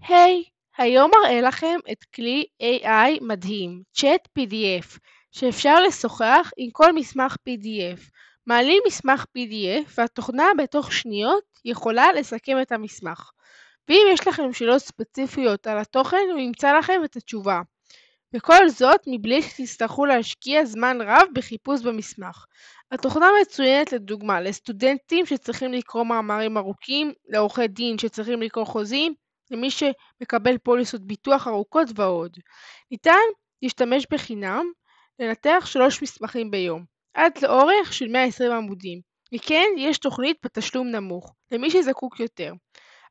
היי, היום אראה לכם את כלי AI מדהים, צ'אט PDF, שאפשר לשוחח עם כל מסמך PDF. מעלים מסמך PDF והתוכנה בתוך שניות יכולה לסכם את המסמך. ואם יש לכם שאלות ספציפיות על התוכן, הוא ימצא לכם את התשובה. וכל זאת מבלי שתצטרכו להשקיע זמן רב בחיפוש במסמך. התוכנה מצוינת לדוגמה לסטודנטים שצריכים לקרוא מאמרים ארוכים, לעורכי דין שצריכים לקרוא חוזים, למי שמקבל פוליסות ביטוח ארוכות ועוד. ניתן להשתמש בחינם לנתח 3 מסמכים ביום, עד לאורך של 120 עמודים. וכן, יש תוכנית בתשלום נמוך, למי שזקוק יותר.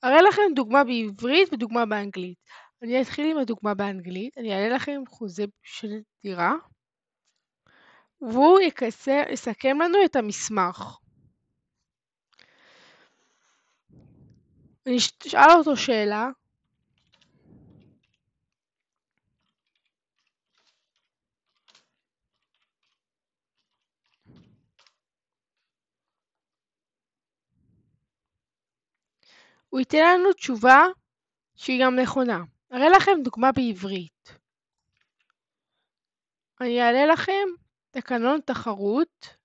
אראה לכם דוגמה בעברית ודוגמה באנגלית. אני אתחיל עם הדוגמה באנגלית, אני אעלה לכם חוזה של דירה, והוא יסכם לנו את המסמך. אני אשאל אותו שאלה. הוא ייתן לנו תשובה שהיא גם נכונה. אראה לכם דוגמה בעברית. אני אעלה לכם תקנון תחרות.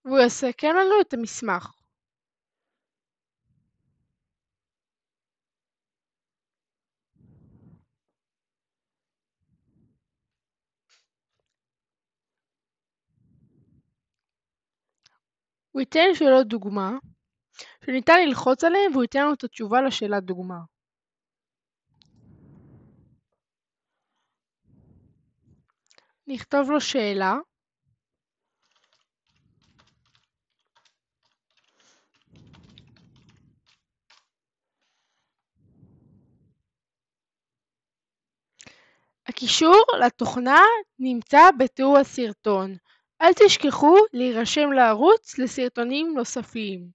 והוא יסכם לנו את המסמך. הוא ייתן שאלות דוגמה, שניתן ללחוץ עליהן והוא ייתן לנו את התשובה לשאלה דוגמה. נכתוב לו שאלה. הקישור לתוכנה נמצא בתיאור הסרטון. אל תשכחו להירשם לערוץ לסרטונים נוספים.